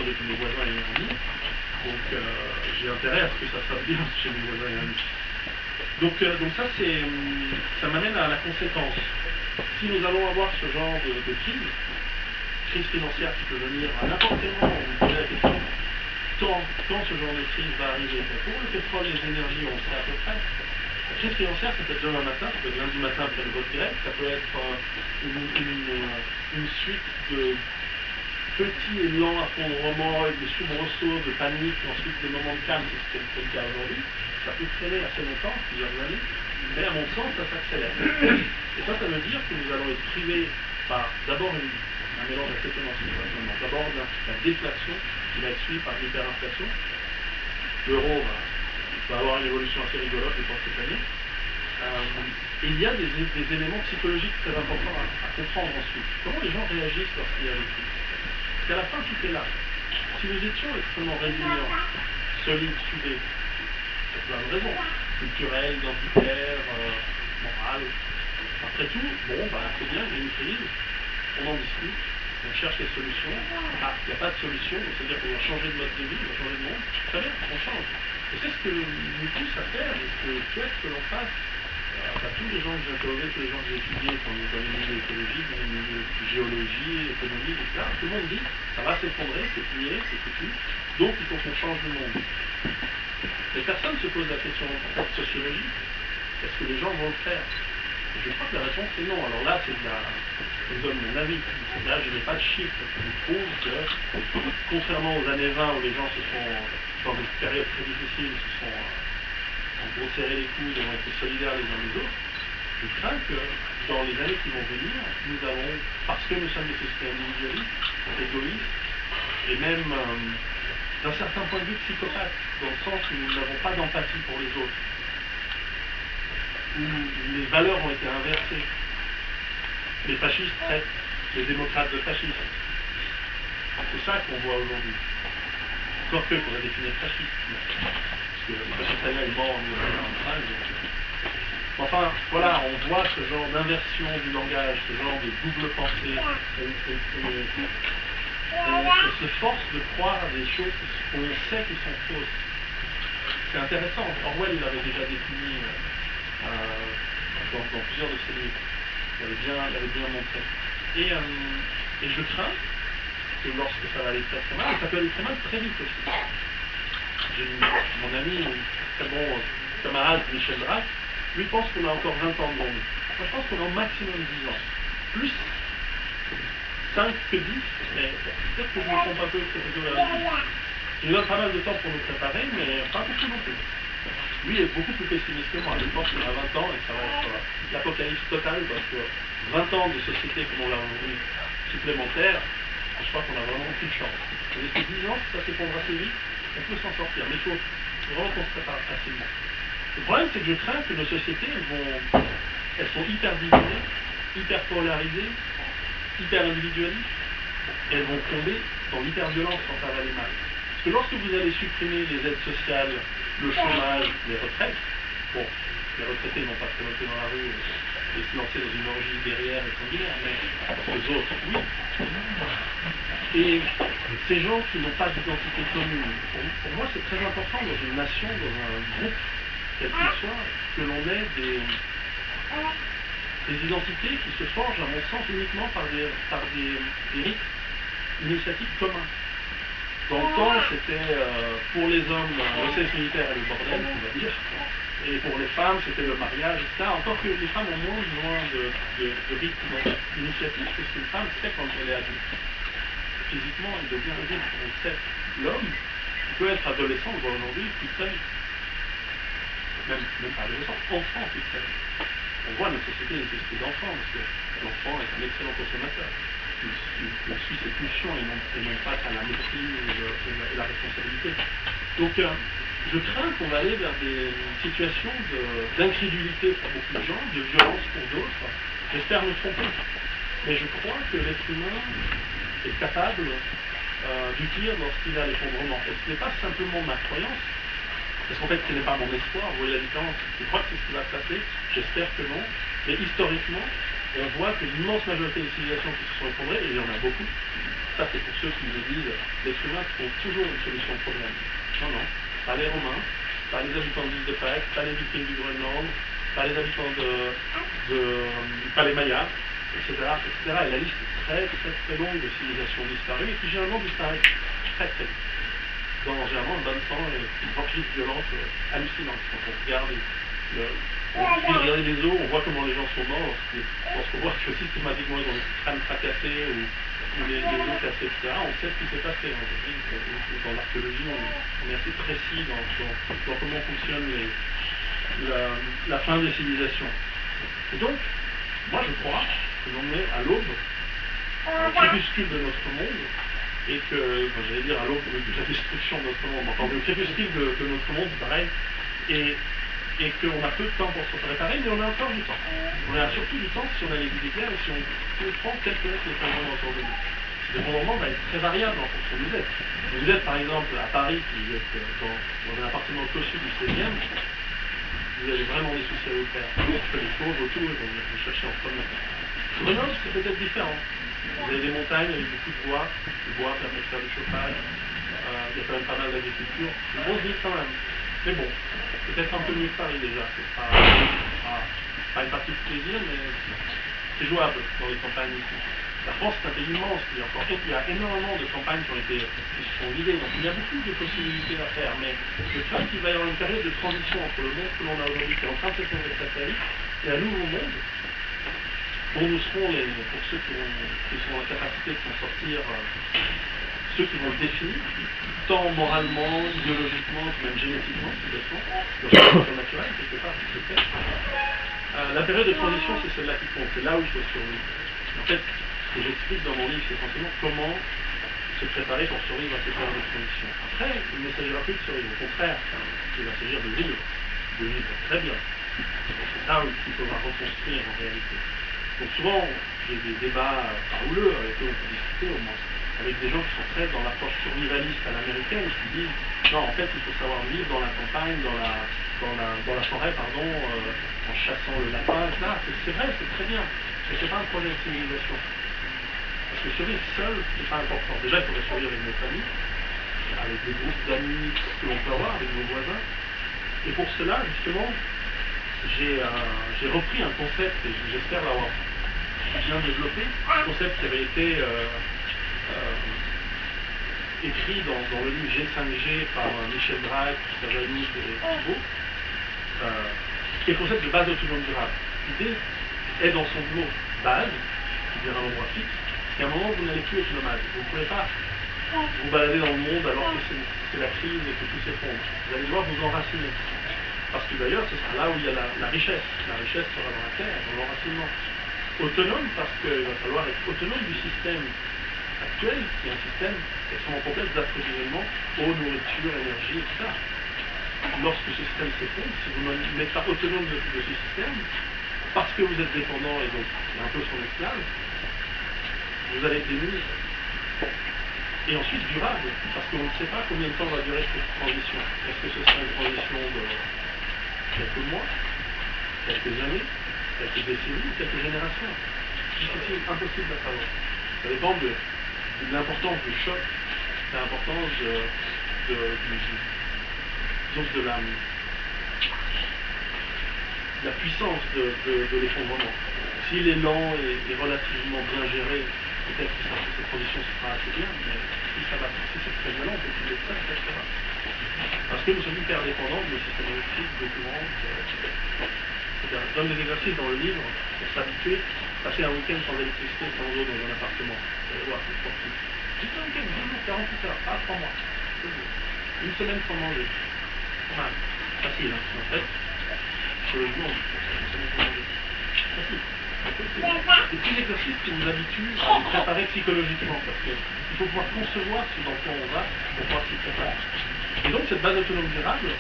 manger que mes voisins et mes amis. Donc j'ai intérêt à ce que ça se passe bien chez mes voisins et amis. Donc ça m'amène à la conséquence. Si nous allons avoir ce genre de crise financière qui peut venir à n'importe quel moment, vous me posez la question, quand ce genre de crise va arriver? Pour le pétrole, les énergies, on sait à peu près. La crise financière, ça peut être demain matin, ça peut être lundi matin après le vote grec, ça peut être une suite de petits élans effondrements avec des soubresauts de panique, ensuite des moments de calme, c'est ce qui est le cas aujourd'hui. Ça peut traîner assez longtemps, plusieurs années, mais à mon sens, ça s'accélère. Et ça veut dire que nous allons être privés par d'abord un mélange assez étonnant ce qui se passe maintenant. D'abord la déflation qui va être suivie par l'hyperinflation. L'euro va avoir une évolution assez rigolote, je pense, cette année. Et il y a des éléments psychologiques très importants à comprendre ensuite. Comment les gens réagissent lorsqu'il y a des crises? Parce qu'à la fin, tout est là. Si nous étions extrêmement résilients, solides, soudés, pour plein de raisons, culturelles, identitaires, morales, après tout, c'est bien, il y a une crise, on en discute, on cherche des solutions. Ah, il n'y a pas de solution, donc c'est-à-dire qu'on va changer de mode de vie, on va changer de monde. Très bien, on change. Et c'est ce que nous pousse à faire, et ce que je souhaite que l'on fasse. Tous les gens que j'ai interrogés, tous les gens que j'ai étudiés dans les milieux écologiques, dans les milieux de géologie, économie, etc., tout le monde dit ça va s'effondrer, c'est plié, c'est foutu, donc il faut qu'on change de monde. Mais personne ne se pose la question en fait sociologique, est-ce que les gens vont le faire? Et je crois que la réponse est non. Alors là, je vous donne mon avis. Là, je n'ai pas de chiffres qui vous prouvent que, contrairement aux années 20 où les gens se sont, dans des périodes très difficiles, se sont en gros serré les coudes et ont été solidaires les uns des autres, je crains que dans les années qui vont venir, nous allons, parce que nous sommes des sociétés individualistes, égoïstes, et même d'un certain point de vue psychopathes, dans le sens où nous n'avons pas d'empathie pour les autres, où les valeurs ont été inversées. Les fascistes traitent les démocrates de fascistes. C'est ça qu'on voit aujourd'hui. Encore que pour définir fasciste. Parce que le fasciste italien est mort en 1945. Enfin, voilà, on voit ce genre d'inversion du langage, ce genre de double pensée. On s'efforce de croire à des choses qu'on sait qui sont fausses. C'est intéressant. Orwell, il avait déjà défini dans plusieurs de ses livres. Il avait bien montré. Et je crains que lorsque ça va aller très très mal, et ça peut aller très mal très vite aussi. J'ai mon ami, très bon camarade Michel Drac, lui pense qu'on a encore 20 ans devant nous. Moi je pense qu'on a au maximum 10 ans. Plus 5 que 10, mais peut-être que je me trompe un peu, c'est plutôt vers les 10. Il nous donne pas mal de temps pour nous préparer, mais pas beaucoup non plus. Lui est beaucoup plus pessimiste que moi. Je pense qu'on a 20 ans et ça va être l'apocalypse totale parce que 20 ans de société comme on l'a aujourd'hui supplémentaire, je crois qu'on a vraiment aucune chance. Tandis que 10 ans, si ça s'effondre assez vite, on peut s'en sortir. Mais il faut vraiment qu'on se prépare assez vite. Le problème, c'est que je crains que nos sociétés, elles sont hyper divisées, hyper polarisées, hyper individualistes, et elles vont tomber dans l'hyper-violence quand ça va aller mal. Parce que lorsque vous allez supprimer les aides sociales, le chômage, les retraites, bon, les retraités n'ont pas se monter dans la rue et se lancer dans une orgie guerrière et sanguinaire, mais les autres, oui. Et ces gens qui n'ont pas d'identité commune, pour moi c'est très important dans une nation, dans un groupe, quel qu'il soit, que l'on ait des identités qui se forgent, à mon sens, uniquement par des rites initiatiques communs. Dans le temps, c'était pour les hommes le service militaire et le bordel, on va dire, et pour les femmes, c'était le mariage, etc. Encore que les femmes ont moins besoin de rites initiatiques, parce qu'une femme sait quand elle est adulte. Physiquement, elle devient adulte. On sait. L'homme peut être adolescent, on voit aujourd'hui, toute sa vie. Même pas adolescent, enfant toute sa vie. On voit nos sociétés, une société d'enfants, parce que l'enfant est un excellent consommateur. Il suit ses pulsions et non pas à la maîtrise et la responsabilité. Donc, je crains qu'on va aller vers des situations d'incrédulité pour beaucoup de gens, de violence pour d'autres. J'espère me tromper. Mais je crois que l'être humain est capable du pire lorsqu'il a l'effondrement. Et ce n'est pas simplement ma croyance, parce qu'en fait ce n'est pas mon espoir, vous voyez la différence. Je crois que c'est ce qui va se passer, j'espère que non. Mais historiquement, on voit que l'immense majorité des civilisations qui se sont effondrées, et il y en a beaucoup, Ça, c'est pour ceux qui me disent l'être humain trouve toujours une solution au problème. Non, non. Pas les Romains, pas les habitants de l'île de Pâques, pas les Vikings du Groenland, pas les habitants pas les Mayas, etc., etc. Et la liste est très, très, très longue de civilisations disparues et qui généralement disparaissent très, très vite. Dans généralement un bain de sang, une fortuite violente hallucinante. Quand on regarde regarder les eaux, on voit comment les gens sont morts, lorsqu'on voit que systématiquement ils ont le crâne fracassé ou les os cassés, etc. On sait ce qui s'est passé. Dans l'archéologie, on est assez précis dans comment fonctionne la fin des civilisations. Et donc, moi je crois que l'on est à l'aube, au crépuscule de notre monde, et que, j'allais dire à l'aube de la destruction de notre monde, enfin au crépuscule de notre monde, pareil, et qu'on a peu de temps pour se préparer, mais on a encore du temps. On a surtout du temps si on a les idées claires et si on comprend quels peuvent être les fondements autour de nous. Ce développement va être très variable en fonction vous êtes. Si vous êtes par exemple à Paris, qui êtes dans un appartement cossu du 16e, vous avez vraiment des soucis à vous faire. Parce que les pauvres autour, ils vont venir vous chercher en premier. Grenoble, c'est peut-être différent. Vous avez des montagnes avec beaucoup de bois. Le bois permet de faire du chauffage. Il y a quand même pas mal d'agriculture. Une grosse ville quand même. Mais bon, peut-être un peu mieux que Paris déjà. C'est pas une partie de plaisir, mais c'est jouable dans les campagnes ici. La France est un pays immense. Il y a énormément de campagnes qui se sont vidées. Donc il y a beaucoup de possibilités à faire. Mais je crains qu'il va y avoir une période de transition entre le monde que l'on a aujourd'hui, qui est en train de s'effondrer très très vite, et un nouveau monde dont nous serons, pour ceux qui sont en capacité de s'en sortir, ceux qui vont le définir, tant moralement, idéologiquement, même génétiquement, complètement, le résultat naturel, quelque part, c'est fait. La période de transition, c'est celle-là qui compte, c'est là où il faut survivre. En fait, ce que j'explique dans mon livre, c'est essentiellement comment se préparer pour survivre à cette période de transition. Après, il ne s'agira plus de survivre, au contraire, il va s'agir de vivre très bien. C'est ça qu'il faudra reconstruire en réalité. Donc souvent, j'ai des débats houleux avec eux, on peut discuter au moins, avec des gens qui sont très dans l'approche survivaliste à l'américaine, qui disent non, en fait, il faut savoir vivre dans la campagne, dans la forêt, pardon, en chassant le lapin, etc. C'est vrai, c'est très bien, mais c'est pas un projet de civilisation. Parce que survivre seul, c'est pas important. Déjà, il faudrait survivre avec nos familles, avec des groupes d'amis que l'on peut avoir, avec nos voisins. Et pour cela, justement, j'ai repris un concept, et j'espère l'avoir bien développé, un concept qui avait été écrit dans le livre G5G par Michel Drac, Savanouk et Thibault, qui est le concept de base autonome durable. L'idée est dans son mot base, qui vient d'un endroit fixe, qu'à un moment vous n'allez plus être nomade. Vous ne pouvez pas vous balader dans le monde alors que c'est la crise et que tout s'effondre. Vous allez devoir vous enraciner. Parce que d'ailleurs, ce sera là où il y a la richesse. La richesse sera dans la terre, dans l'enracinement. Autonome, parce qu'il va falloir être autonome du système actuel, qui est un système extrêmement complexe d'approvisionnement, eau, nourriture, énergie, etc. Lorsque ce système s'effondre, si vous n'êtes pas autonome de ce système, parce que vous êtes dépendant et donc un peu son esclave, vous allez être démuni. Et ensuite durable, parce qu'on ne sait pas combien de temps va durer cette transition. Est-ce que ce sera une transition de quelques mois, quelques années, quelques décennies, quelques générations? Difficile, impossible à savoir. Ça dépend de l'importance du choc, de l'importance de la puissance de l'effondrement. S'il est lent et relativement bien géré, peut-être que cette transition se fera assez bien, mais si c'est très violent, on peut trouver ça, etc. Parce que nous sommes hyper dépendants de nos systèmes électriques, documents, etc. Je donne des exercices dans le livre pour s'habituer, passer un week-end sans électricité, sans eau dans un appartement. Vous allez voir, c'est sportif. Juste un week-end, 2 jours, 48 heures, pas 3 mois. 2 jours. Une semaine sans manger. Pas mal. Facile, hein, en fait. Psychologiquement, une semaine sans manger. Facile. Des petits exercices qui vous habituent à vous préparer psychologiquement, parce qu'il faut pouvoir concevoir ce dans quoi on va pour pouvoir s'y préparer. Et donc cette base autonome durable,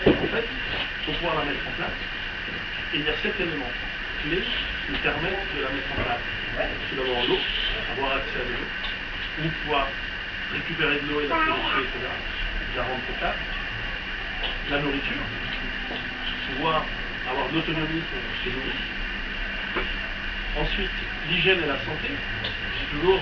en fait, il faut pouvoir la mettre en place. Et il y a 7 éléments clés qui permettent de la mettre en place. Tout d'abord l'eau, avoir accès à de l'eau, ou pouvoir récupérer de l'eau et la purifier, etc. La rendre potable. La nourriture, pouvoir avoir de l'autonomie pour se nourrir. Ensuite, l'hygiène et la santé. J'ai toujours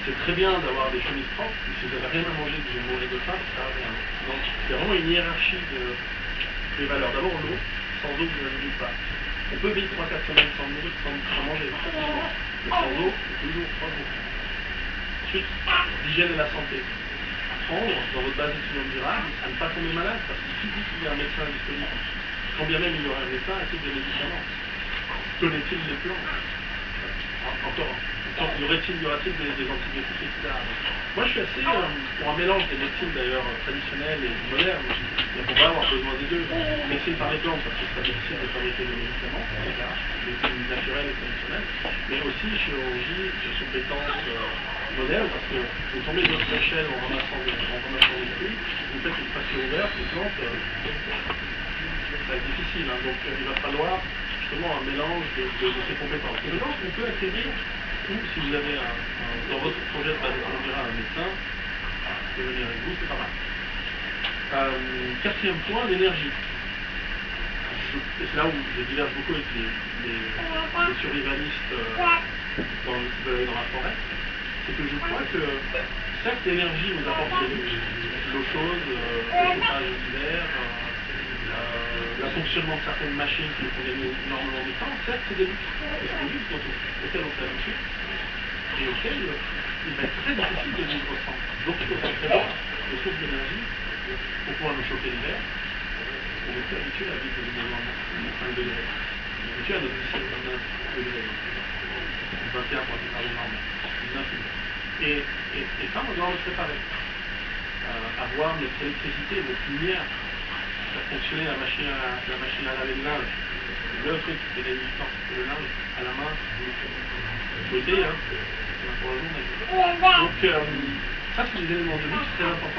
c'est très bien d'avoir des chemises propres, mais si vous n'avez rien à manger, que vous mourrez de faim, ça sert à rien. Donc c'est vraiment une hiérarchie des valeurs. D'abord l'eau, sans eau vous n'avez nulle part. On peut vivre 3-4 semaines sans manger, mais sans eau, 2 jours, 3 jours. Ensuite, l'hygiène et la santé. Prendre dans votre base d'étudiants durable à ne pas tomber malade, parce qu'il suffit qu'il y ait un médecin disponible. Quand bien même il y aurait un médecin, est-il des médicaments? Connaît-il les plantes? Encore. Y aura-t-il des antibiotiques, etc. Moi je suis assez pour un mélange des médecines d'ailleurs traditionnelles et modernes, mais on va avoir besoin des deux. Médecine par les plantes, parce que c'est difficile de fabriquer des médicaments, etc. Médecine naturelle et traditionnelle, mais aussi chirurgie, gestion de pétence moderne, parce que vous tombez de votre échelle en ramassant des fruits, vous faites une fracture ouverte, les plantes, ça va être difficile, hein, donc il va falloir justement un mélange de ces compétences. Des compétences qu'on peut acquérir, ou si vous avez dans votre projet de base un médecin, qui peut venir avec vous, c'est pas mal. Quatrième point, l'énergie. C'est là où je diverge beaucoup avec les survivalistes qui veulent aller dans la forêt. C'est que je crois que certes l'énergie nous apporte l'eau chaude, le chauffage d'hiver, le fonctionnement de certaines machines qui nous font gagner énormément de temps, certes c'est des luxes. Mais c'est des luxes auxquels on s'est habitué et auxquels il va être très difficile de vivre sans. Donc il faudrait prévoir des sources d'énergie pour pouvoir nous chauffer l'hiver. On est plus habitué à vivre de moins 5 degrés. On est habitué à notre 17-19 degrés. 21 pour la norme. 19 degrés. Et ça, on doit le préparer. Avoir notre électricité, notre lumière, faire fonctionner la machine à laver le linge. Le truc qui fait gagner du temps, c'est le linge à la main. Il faut essayer, hein. Pour la journée. Donc, ça, c'est des éléments de luxe très importants.